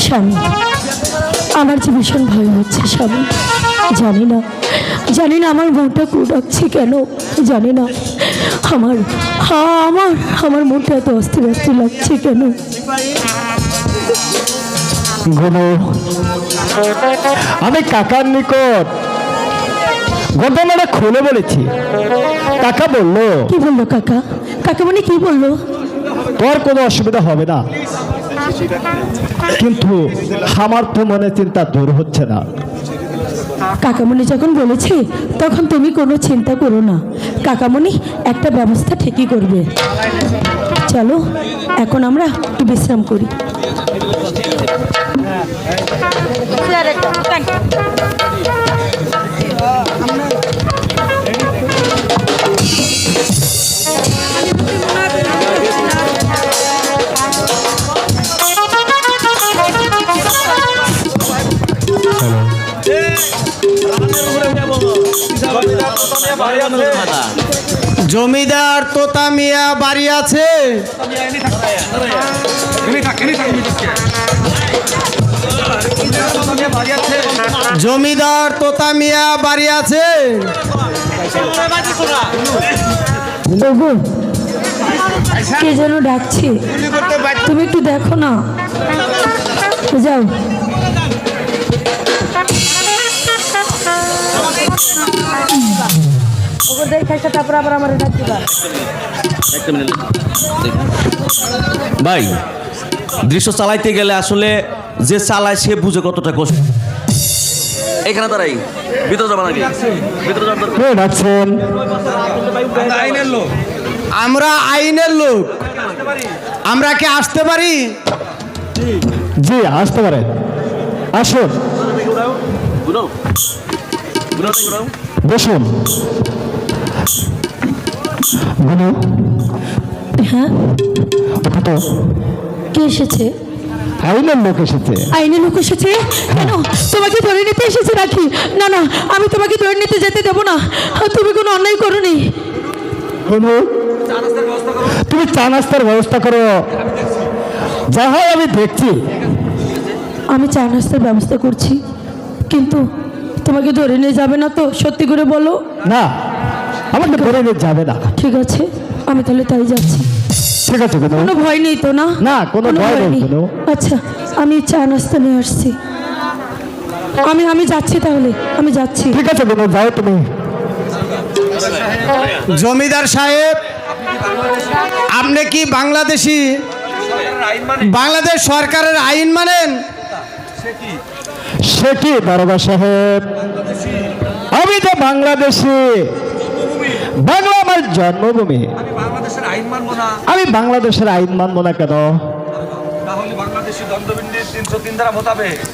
স্বামী, আমার যে ভীষণ ভয় হচ্ছে স্বামী। জানি না আমার মনটা কুড়াচ্ছে কেন, জানি না আমার আমার আমার মনটা এত অস্থির অস্থির লাগছে কেন। গুনু, আমি কাকার নিকট ঘটনাটা খুলে বলেছি। কাকা বললো। কি বললো কাকা? কাকামণি কি বললো? তোর কোনো অসুবিধা হবে না, কিন্তু আমার তো মনে চিন্তা দূর হচ্ছে না। কাকামণি যখন বলেছে তখন তুমি কোনো চিন্তা করো না, কাকামণি একটা ব্যবস্থা ঠিকই করবে। চলো এখন আমরা একটু বিশ্রাম করি। জমিদার তোতা মিয়া বাড়ি আছে? জমিদার তোতা মিয়া বাড়ি আছে? ওগো, কে যেন ডাকছে, তুমি একটু দেখো না, যাও। ভাই, দৃশ্য চালাইতে গেলে আসলে যে চালায় সে বুঝে কতটা কষ্ট। এখানে দাঁড়াই, ভিতরে যাবা নাকি? ভিতরে যাবার দরকার। কে ডাকছেন? আমরা আইনের লোক, আমরা কি আসতে পারি? জি, আসতে পারেন, আসুন, ঘুরাও, ঘুরাও, ঘুরাও। বসুন। গুনু, হ্যাঁ, ওটা তো কে এসেছে? আইনের লোক এসেছে। আইনের লোক এসেছে? কেন, তোমাকে ধরে নিতে এসেছে নাকি? না না, আমি তোমাকে ধরে নিতে যেতে দেবো না, তুমি কোনো অন্যায় করোনি। গুনু, তুমি চা নাস্তার ব্যবস্থা করো, যা হয় আমি দেখছি। আমি চা নাস্তার ব্যবস্থা করছি, কিন্তু তোমাকে ধরে নিয়ে যাবে না তো? সত্যি করে বলো। না, আমাকে ধরে নিয়ে যাবে না। ঠিক আছে, আমি তাহলে তাই যাচ্ছি। ঠিক আছে গুনু। কোনো ভয় নেই তো? না না, কোনো ভয় নেই গুনু। আচ্ছা, আমি চা নাস্তা নিয়ে আসছি। আমি যাচ্ছি, তাহলে আমি যাচ্ছি। ঠিক আছে গুনু, যাও তুমি। জমিদার সাহেব, আপনি কি বাংলাদেশি? বাংলাদেশ সরকারের আইন মানেন? সে কি দারোগা সাহেব, আমি তো বাংলাদেশি, বাংলা আমার জন্মভূমি। আমি বাংলাদেশের আইন মানবো না কেন?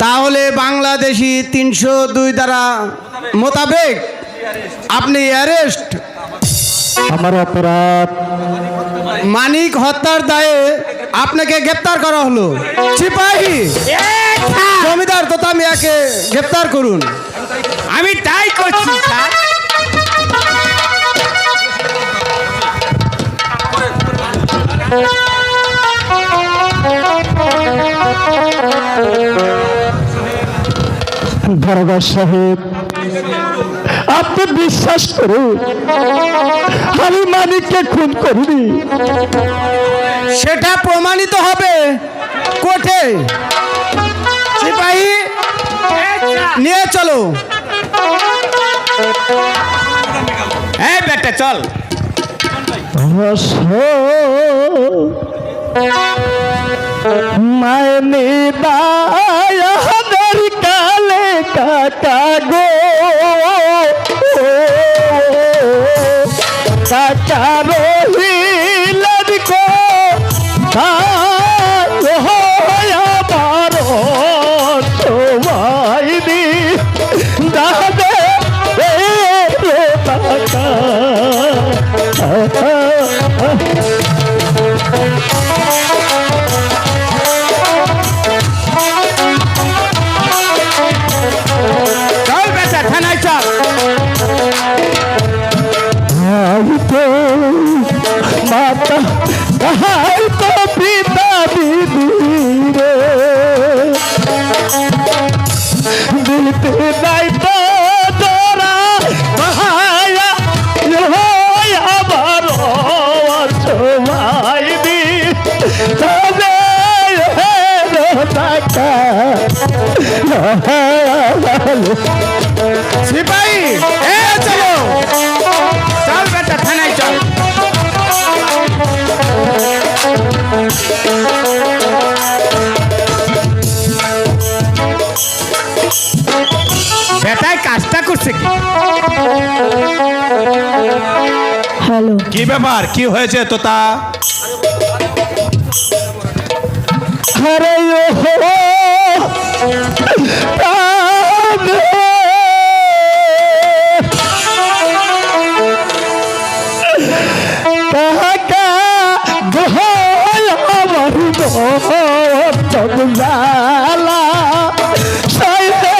তাহলে বাংলাদেশি 302 ধারা মোতাবেক আপনি অ্যারেস্ট। আমার অপরাধ মানিক হত্যার দায়ে আপনাকে গ্রেপ্তার করা হলো। সিপাহী, জমিদার তোতা মিয়াকে গ্রেপ্তার করুন। আমি তাই করছি স্যার। দারোগা সাহেব, আপনি বিশ্বাস করুন, আমি মানিককে খুন করিনি। সেটা প্রমাণিত হবে কোর্টে। সিপাহী, নিয়ে চলো। এই বেটা চল। মায়নে দায়াদের কালে কাকা গো, কাকা রহিলেন কো আমার তোমায় দি দাদে কাকা। টাকা সিপাহী এ চলো চল বেটা থানায় চল বেটায় কাজটা করছে কি হ্যালো, কি ব্যাপার কি হয়েছে তোতা আরে ও টাকা গোহাল আমার তবজালা সাইলে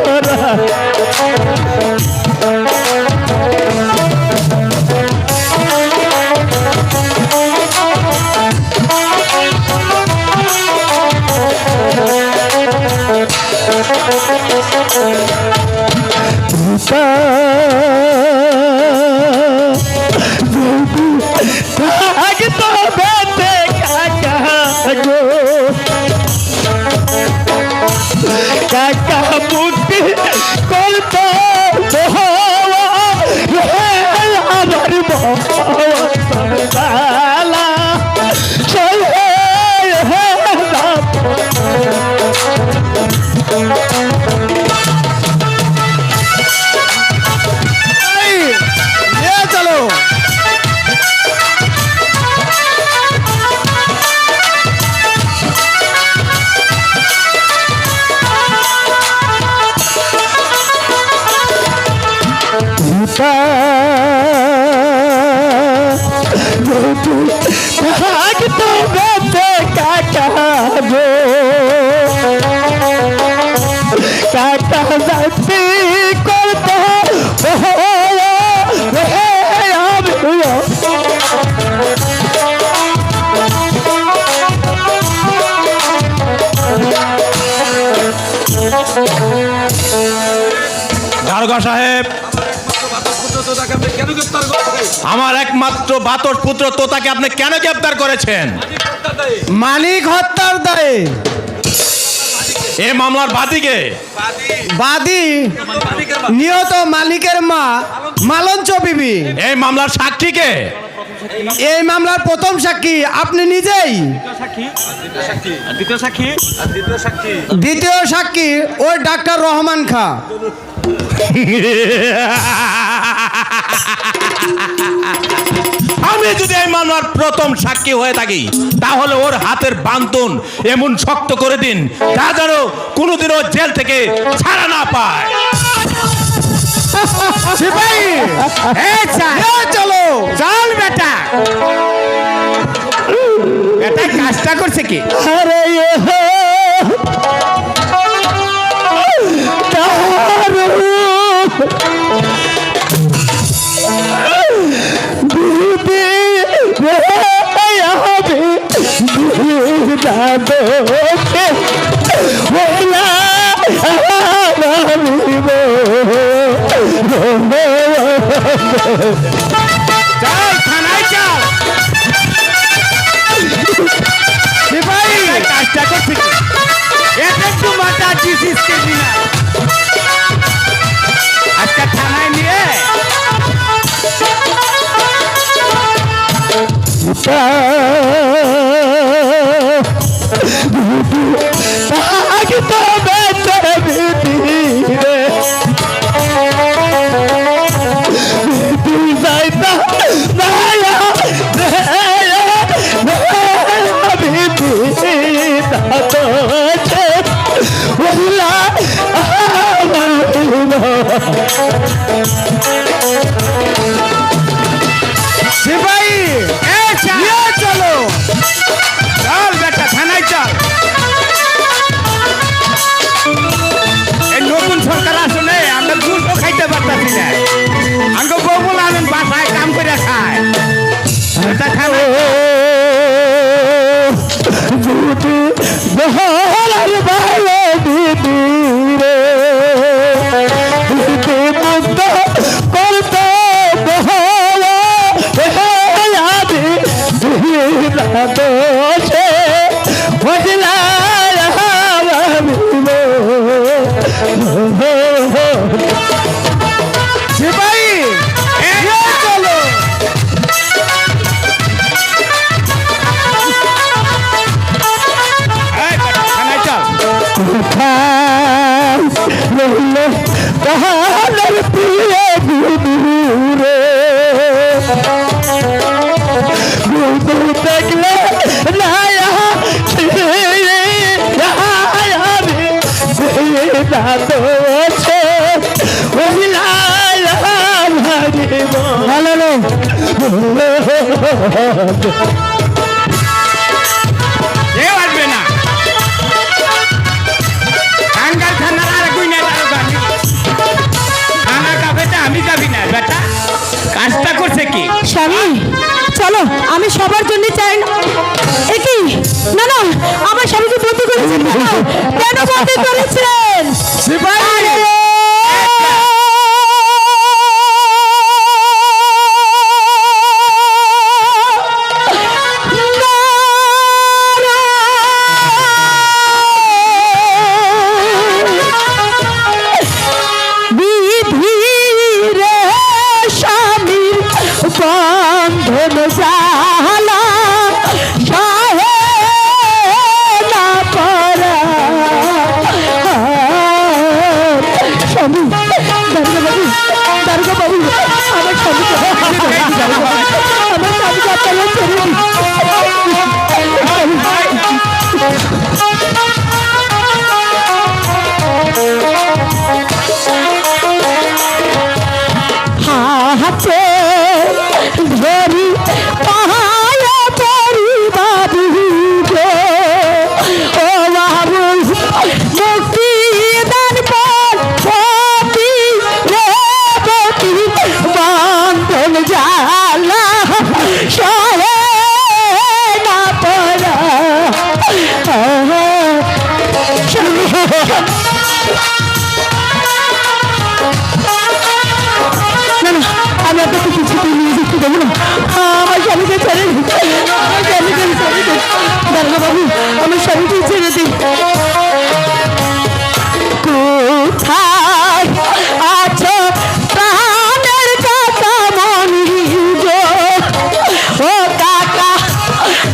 তোরা কাকা মুক্তি করতো আমার বালা চলো কাকা যাচ্ছি করতো দারোগা সাহেব আমার একমাত্র বাতর পুত্র তোতাকে আপনি কেন গ্রেফতার করেছেন মালিক হত্যার দায়ে এই মামলার বাদীকে বাদী নিহত মালিকের মা মালঞ্চ বিবি। এই মামলার সাক্ষীকে এই মামলার প্রথম সাক্ষী আপনি নিজেই। দ্বিতীয় সাক্ষী ওই ডাক্তার রহমান খা। আমি যদি এই মামলার প্রথম সাক্ষী হয়ে থাকি তাহলে ওর হাতের বান্ধন এমন শক্ত করে দিন তা যেন কোনোদিনও জেল থেকে ছাড়া না পায়। সিপাহী চলো চল বেটা বেটা কাজটা করছে কি আরে চল থানায় চল সিপাহী কাজটা করছে কি এটা একটু মাথা দিছিস না আজকে থানায় নিয়ে সিপাহী চলো চল বেটা থানায় চল এই নতুন সরকার আসলে আমরা গুলও খাইতে পারতাছি না আমাকে বউল আনেন বাসায় কাম করে খায় বেটা থানায় দোছে ভালো রে কেউ আসবে না টাঙ্গাল থানার আর কই নাই তার গান খানা খাবেটা আমি যাবি না বেটা কাজটা করছে কি স্বামী চলো, আমি সবার জন্য চাই না। একই না না, আমার স্বামীকে বন্দি করেছেন কেন? কেন বন্দি করেছেন? আরে! বিধিরে স্বামীর বন্ধন জালা সহে না পারা। স্বামী, দারোগা বাবু, আমার স্বামীকে আমার স্বামীকে আপনারা ছেড়ে দিন। হাতে ধরি পাহাড় পরি বাবু গো, ও বাবু মুক্তি দান পতি রেবতী বন্ধন জালা সহে না পরা। না না, আমি আপনাকে কিছুতেই নিয়ে যেতে দেবো না। আমার স্বামীকে ছেড়ে দিন, আমার স্বামীকে ছেড়ে দিন। দারোগা বাবু, আমার স্বামীকে ছেড়ে দিন। কোথায় আছো প্রাণের কাকা মনি গো, ও কাকা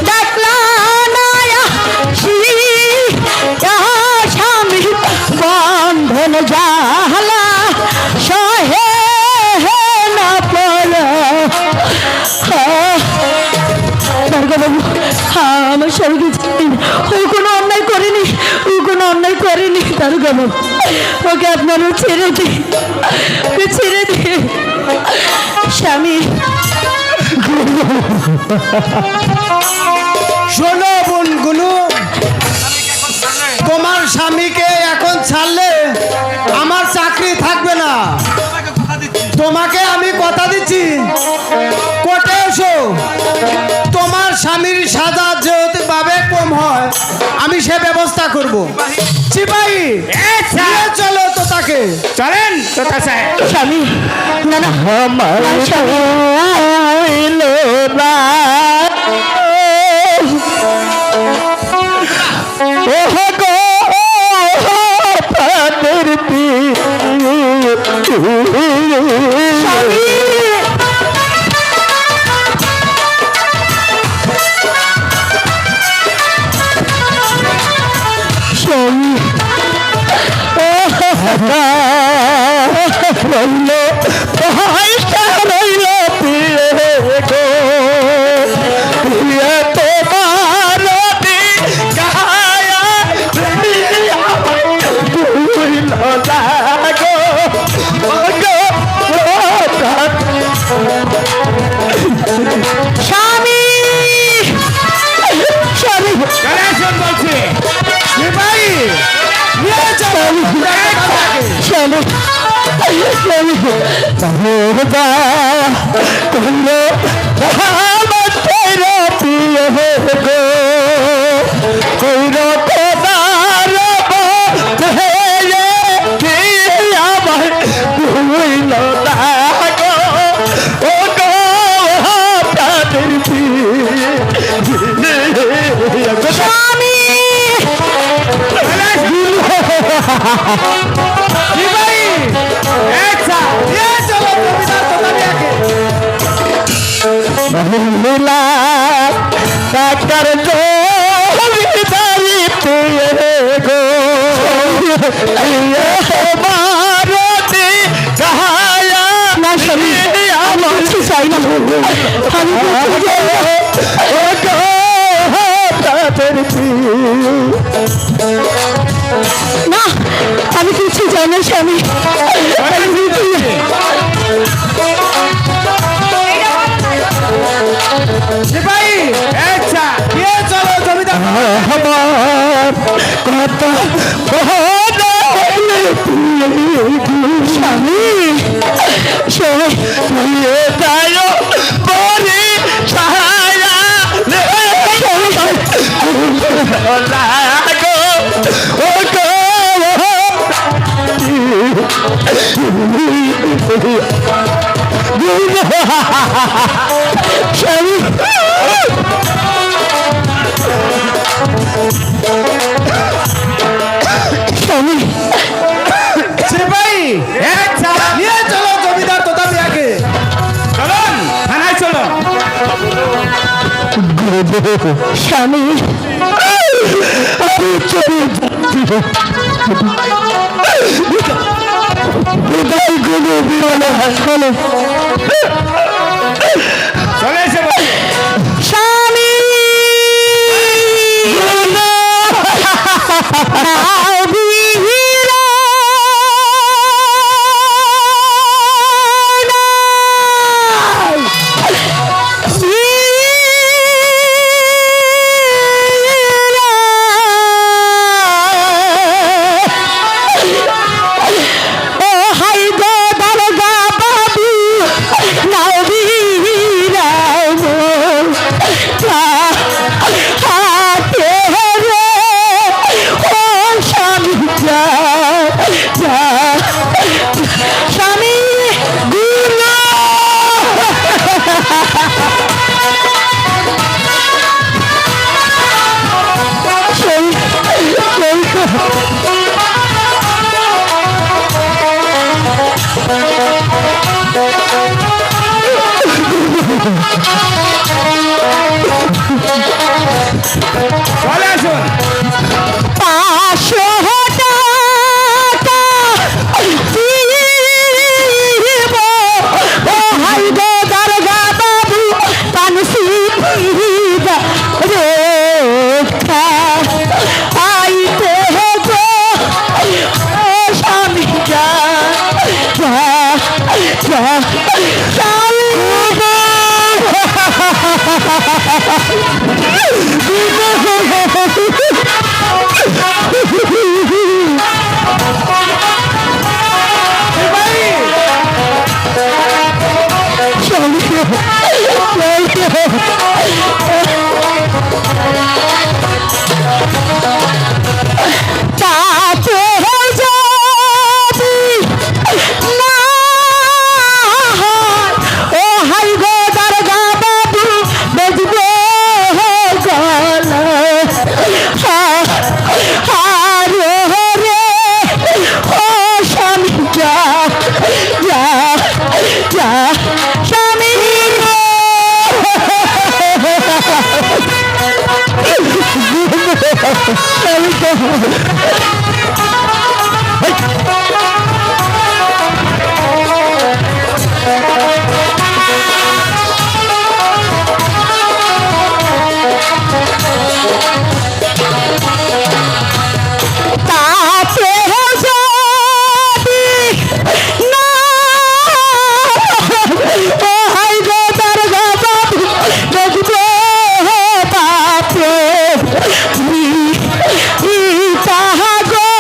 ডাকলা নায়া স্বামী বন্ধন জালা সহে না পড়া। দারোগা বাবু, আমার স্বামীকে ছেড়ে দিন। ও কোনো অন্যায় করেনি, ও কোনো অন্যায় করেনি। দারোগা বাবু, ওকে আপনারা ছেড়ে দিন, ওকে ছেড়ে দিন। স্বামী, শোনো বোন গুনু, তোমার স্বামীকে এখন ছাড়লে আমার চাকরি থাকবে না। তোমাকে আমি কথা দিচ্ছি, কোর্টে এসো। তোমার স্বামীর সাজা যেহেতু ভাবে কম হয়, আমি সে ব্যবস্থা করব। সিপাহী নিয়ে চলো তো তাকে। চলেন তোতা সাহেব স্বামী, না না, আমার স্বামী হইল না ওহ গো প্রাণের পীর স্বামী, রইল পয়সা রইল পীরে গো প্রিয় তোমার গায়া ভুইল না গো ও গো স্বামী, স্বামী, চলে আসুন বলছি সিপাহী নিয়ে চলো তাকে। স্বামী, স্বামী, বাবা কইলো আমার তেরা প্রিয় গো কইলো তোমার বন্ধে কি আমার ভুইল না গো ও গো প্রাণের পীর স্বামী, সিপাহী নিয়ে চলো জমিদার তোতাকে। মিলা ডাক্তার জমিদারি পেয়ে গো মারতি গায়া না স্বামী, আমি কিছু চাই না। আমি ও গো প্রাণের পীর না, আমি কিছু শোনো স্বামী, সিপাহী আচ্ছা নিয়ে চলো জমিদার আমার কথা স্বামী শোনো, স্বামী স্বামী সিপাহী আচ্ছা নিয়ে চলো জমিদার তোতা মিয়াকে। চলুন থানায় চলুন স্বামী আমি চলে চলে এসে বসে। স্বামী চলে আসুন 500 টাকা দিব, ও হাই গো দারোগা বাবু পানসি রেখা আইতে গো, ও স্বামী যা যা যা স্বামী গো। তাতে যদি না হয়, ও হাই গো দারোগা বাবু বেজবে গলা, আরে রে ও স্বামী যা যা যা স্বামী তাতে যদি না হয়, ও হাই গো দারোগা বাবু বেজবে বাপে তাহা গো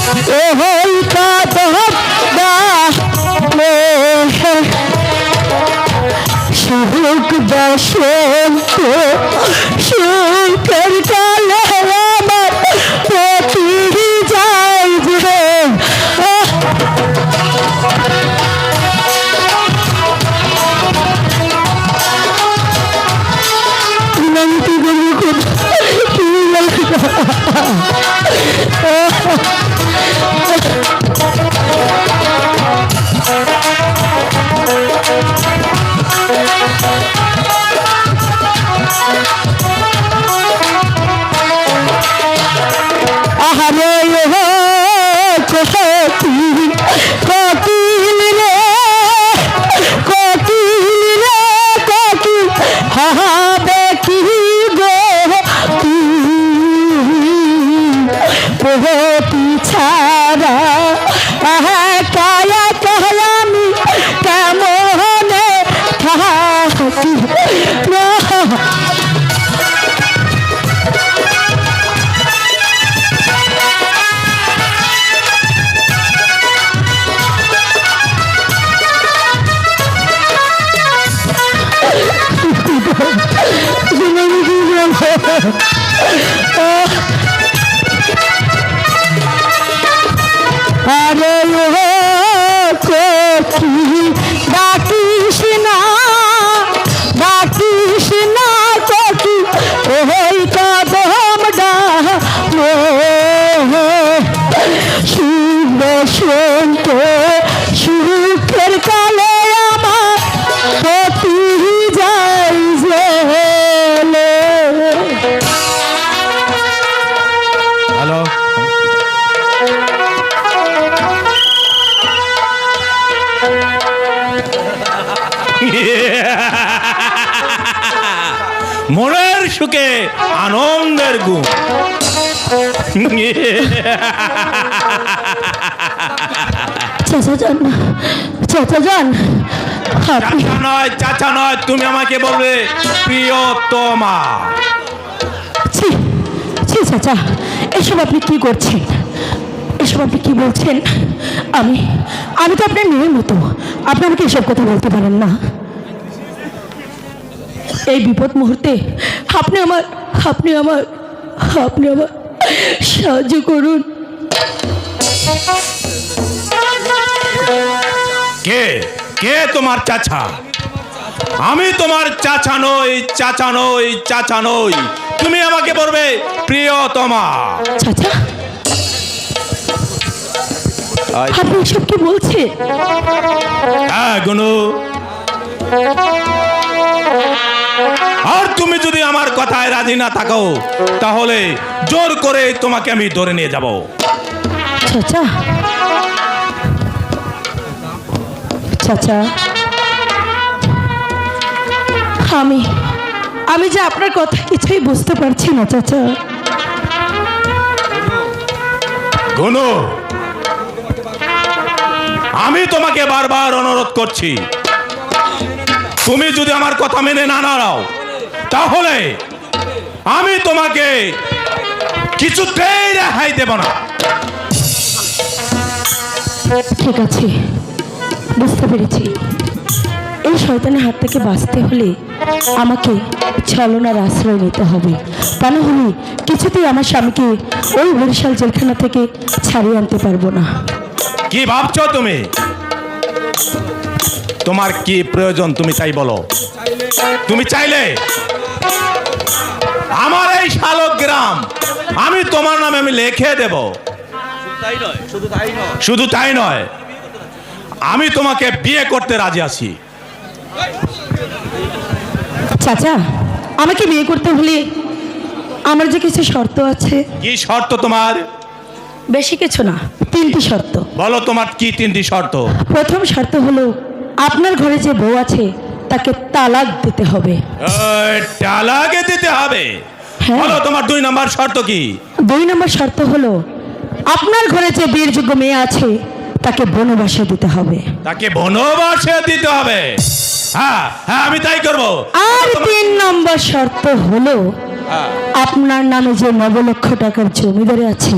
ওই কদম ডালে সুখ বসন্ত সুখের কালে আমার পতি যায় যে বিনতি করবো আহারে কোকিল রে কোকিল রে কোকিল হবে কি গো পতি ছাড়া কায়া কায়ামি কেমনে থাকি আরে কোকি ডাকিস না কোকি ওই কদম ডালে শুভ সন্ত সুখের কালে আমার পতি যায় জেলে। হ্যালো মনের সুখে আনন্দের গুণ চাচা যান আপনি চাচা নয় তুমি আমাকে বলবে প্রিয়তমা। ছি চাচা এসব আপনি কি করছেন, এসব আপনি কি বলছেন? আমি তো আপনার মেয়ের মতো, আপনি আমাকে এসব কথা বলতে পারেন না। এই বিপদ মুহূর্তে আপনি আমার সাহায্য করুন। কে তোমার চাচা? আমি তোমার চাচা নই। তুমি আমাকে বলবে প্রিয়তমা। চাচা আপনি এসব কি বলছেন? হ্যাঁ গুনু, আর তুমি যদি আমার কথায় রাজি না থাকো তাহলে জোর করে তোমাকে আমি ধরে নিয়ে যাব। চাচা আমি যে আপনার কথা কিছুই বুঝতে পারছি না চাচা। গুনু, আমি তোমাকে বারবার অনুরোধ করছি, তুমি যদি আমার কথা মেনে না নাও তাহলে আমি তোমাকে কিছুতেই রেহাই দেব না। ঠিক আছে, বুঝতে পেরেছি। এই শয়তানের হাত থেকে বাঁচতে হলে আমাকে ছলনার আশ্রয় নিতে হবে, তা না হলে কিছুতেই আমার স্বামীকে ওই বরিশাল জেলখানা থেকে ছাড়িয়ে আনতে পারবো না। কি ভাবছো তুমি? তোমার কি প্রয়োজন তুমি তাই বলো। তুমি চাইলে আমার এই শালগ্রাম আমি তোমার নামে আমি লিখে দেব। শুধু তাই নয়, আমি তোমাকে বিয়ে করতে রাজি আছি। চাচা আমাকে বিয়ে করতে হলে আমার যে কিছু শর্ত আছে। কি শর্ত তোমার? বেশি কিছু না, 3টি শর্ত। বলো তোমার কি 3টি শর্ত? প্রথম শর্ত হলো আপনার ঘরে যে বউ আছে তাকে তালাক দিতে হবে। তালাকে দিতে হবে? হ্যাঁ। বলো তোমার 2 নম্বর শর্ত কি? 2 নম্বর শর্ত হলো আপনার ঘরে যে বিয়ের যোগ্য মেয়ে আছে তাকে বনবাসে দিতে হবে। তাকে বনবাসে দিতে হবে? হ্যাঁ হ্যাঁ, আমি তাই করব। আর 3 নম্বর শর্ত হলো আপনার নামে যে 9 লক্ষ টাকার জমিদারি আছে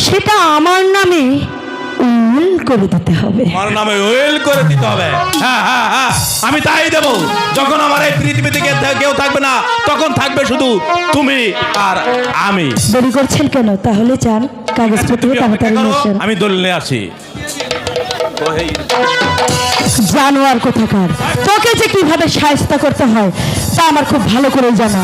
সেটা আমার নামে করে দিতে হবে। আমার নামে উইল করে দিতে হবে। হ্যাঁ হ্যাঁ হ্যাঁ, আমি তাই দেব। যখন আমার এই পৃথিবীতে কেউ থাকবে না, তখন থাকবে শুধু তুমি আর আমি। দেরি করছেন কেন? তাহলে চান কাগজপত্র তাড়াতাড়ি নিয়ে আসেন। আমি দলিল নিয়ে আসি। জানোয়ার কোথাকার, তোকে যে কিভাবে সাহায্য করতে হয় তা আমার খুব ভালো করে জানা।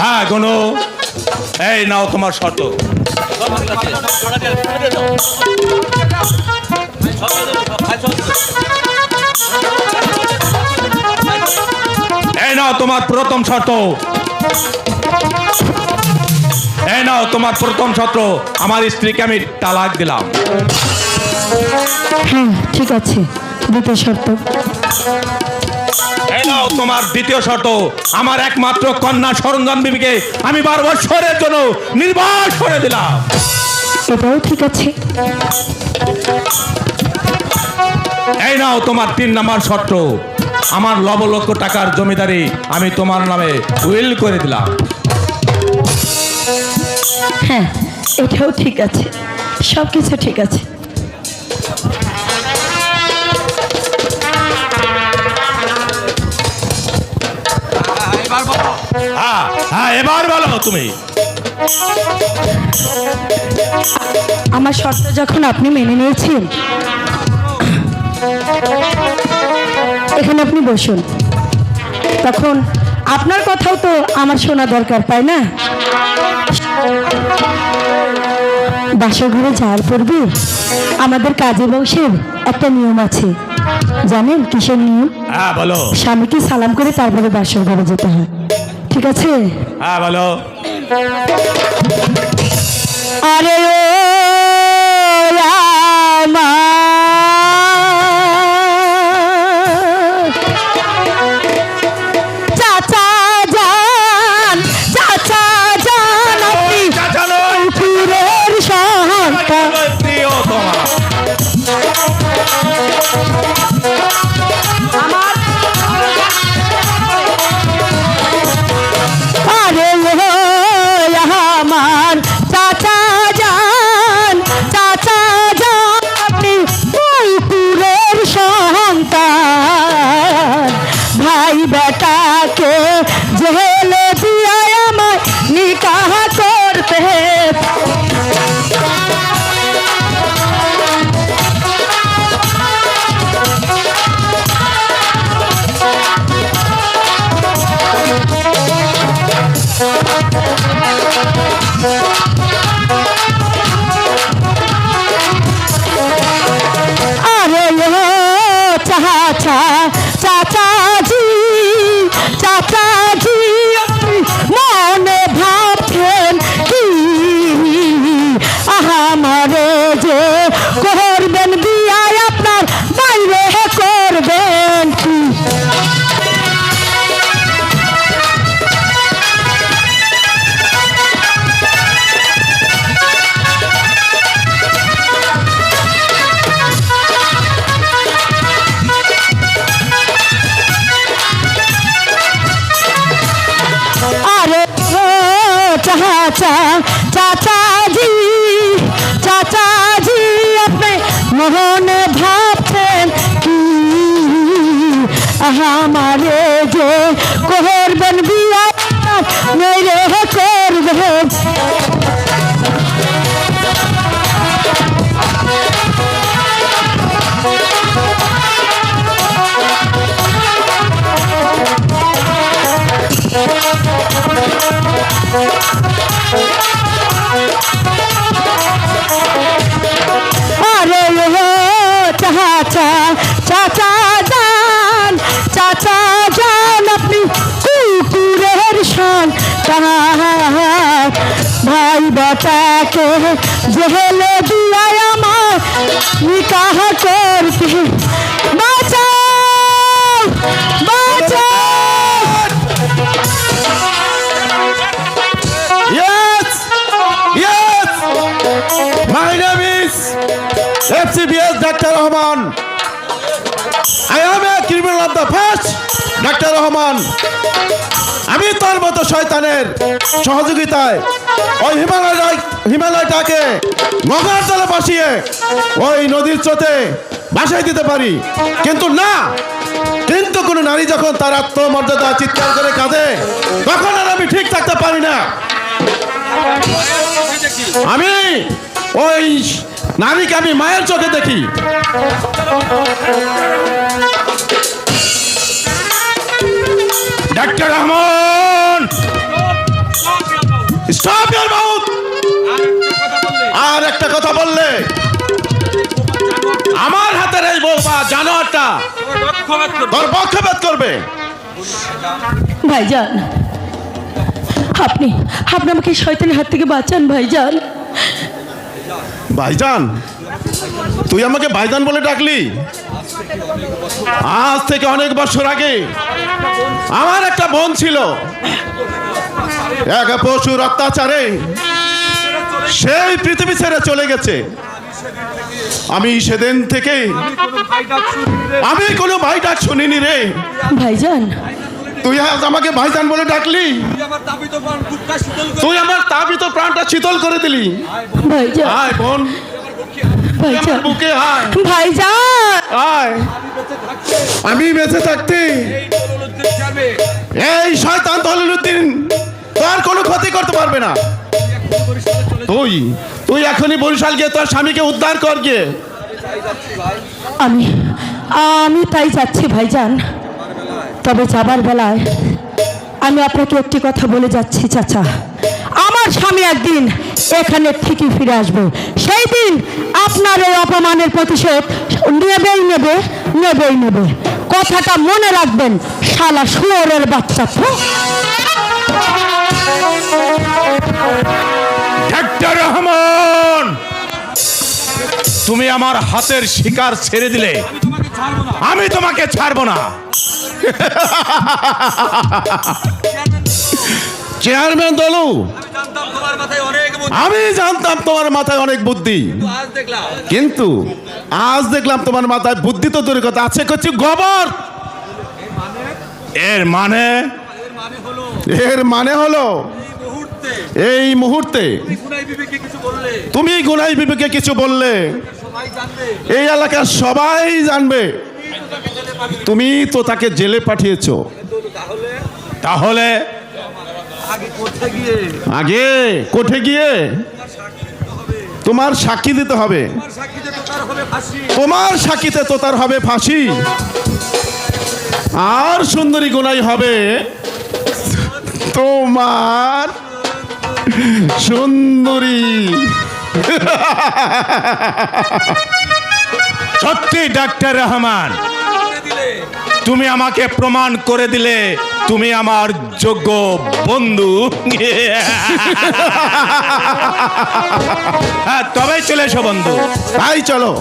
হ্যাঁ গনু, এই নাও তোমার শর্ত। এই নাও তোমার প্রথম শর্ত। এই নাও তোমার প্রথম শর্ত, আমার স্ত্রীকে আমি তালাক দিলাম। হ্যাঁ ঠিক আছে, দ্বিতীয় শর্ত। এই নাও তোমার দ্বিতীয় শর্ত, আমার একমাত্র কন্যা সরঞ্জাম বিবিকে আমি 12 বছরের জন্য নির্বাস করে দিলাম। এটাও ঠিক আছে। এই নাও তোমার 3 নম্বর শর্ত, আমার লক্ষ টাকার জমিদারি আমি তোমার নামে উইল করে দিলাম। হ্যাঁ এটাও ঠিক আছে, সব কিছু ঠিক আছে। হ্যাঁ হ্যাঁ, এবার বলো তুমি। আমার শর্ত যখন আপনি মেনে নিয়েছেন, এখানে আপনি বসুন। তখন আপনার কথাও তো আমার শোনা দরকার, তাই না? বাসর ঘরে যাওয়ার পূর্বে আমাদের কাজী বংশের একটা নিয়ম আছে, জানেন কিসের নিয়ম? হ্যাঁ বলো। স্বামীকে সালাম করে তারপরে বাসর ঘরে যেতে হয়, ঠিক আছে? হ্যাঁ বলো। আরে ও আমার চাচা জান, চাচা জান, আপনি চাচা নয়, পুকুরের সন্তান। প্রিয় তোমার। আরে ও আমার চাচা জান, চাচা জান, আপনি পুকুরের সন্তান। ভাই বেটাকে জেলে দিয়ে আমায় নিকাহ করতে। আরে ও চাচা, চাচাজি, চাচাজি, আপনি মনে ভাবছেন কি আমারে যে করবেন বিয়ায়, আপনার বাইরে করবেন কি? আরে ও চাচা, চাচাজি, চাচাজি, আপনি মনে ভাবছেন কি আমারে যে করবেন বিয়া মেরে করবেন? আরে ও চাচা, চাচা জান, চাচা জান, আপনি কুকুরের সন্তান। के जहल दिया আমার निकाह करते বাঁচাও বাঁচাও Yes! Yes! My name is FCBS Dr. Rahman. I am a criminal of the past, Dr. Rahman. আমি তোর মতো শয়তানের সহযোগিতায় ওই হিমালয়টাকে গঙ্গার জলে ভাসিয়ে ওই নদীর স্রোতে ভাসাই দিতে পারি, কিন্তু না, কিন্তু কোনো নারী যখন তার আত্মমর্যাদা চিৎকার করে কাঁদে তখন আর আমি ঠিক থাকতে পারি না। আমি ওই নারীকে আমি মায়ের চোখে দেখি। Doctor Rahman, stop your mouth. আর একটা কথা বললে আমার হাতের এই বৌমা জানোয়ারটা তোর পক্ষপাত করবে। ভাইজান, আপনি আপনি আমাকে শয়তানের হাত থেকে বাঁচান ভাইজান। ভাইজান, তুই আমাকে ভাইজান বলে ডাকলি? আজ থেকে অনেক বছর আগে আমার একটা বোন ছিল, এক পশুর অত্যাচারে সেই পৃথিবী ছেড়ে চলে গেছে। আমি সেদিন থেকে আমি কোনো ভাই ডাক শুনিনি রে। ভাইজান, তুই আজ আমাকে ভাইজান বলে ডাকলি, তুই আমার তাবিত প্রাণটা শীতল করে দিলি। ভাইজান, আয় বোন, ভাইজান, বুকে আয়, ভাইজান, আয়। আমি বেঁচে থাকতে এই শয়তান দলিলউদ্দিন তোর কোনো ক্ষতি করতে পারবে না। তুই তুই এখনই বরিশাল গিয়ে তোর স্বামীকে উদ্ধার কর গিয়ে। আমি আমি তাই যাচ্ছি ভাইজান। তবে যাবার বেলায় আমি আপনাকে একটি কথা বলে যাচ্ছি চাচা, আমার স্বামী একদিন এখানে ঠিকই ফিরে আসবে। সেই দিন আপনার এই অপমানের প্রতিশোধ নেবেই নেবে, নেবেই নেবে। কথাটা মনে রাখবেন, শালা শুয়োরের বাচ্চা। ডাক্তার রহমান, তুমি আমার হাতের শিকার ছেড়ে দিলে, আমি তোমাকে ছাড়বো না। চেয়ারম্যান দলু, আমি জানতাম তোমার মাথায় অনেক বুদ্ধি, কিন্তু আজ দেখলাম তোমার মাথায় বুদ্ধি তো দূরের কথা, আছে করছি গোবর। এর মানে এর মানে হলো এই মুহূর্তে তুমি গুনাই বিবেকে কিছু বললে এই এলাকার সবাই জানবে তুমি তো তাকে জেলে পাঠিয়েছো। তাহলে আগে কোর্টে গিয়ে তোমার সাক্ষী দিতে হবে, তোমার সাক্ষীতে তো তার হবে ফাঁসি, আর সুন্দরী গুনাই হবে তোমার সুন্দরী। সত্যি ডাক্তার রহমান, তুমি আমাকে প্রমাণ করে দিলে তুমি আমার যোগ্য বন্ধু। হ্যাঁ, তবেই চলে এসো বন্ধু। তাই চলো।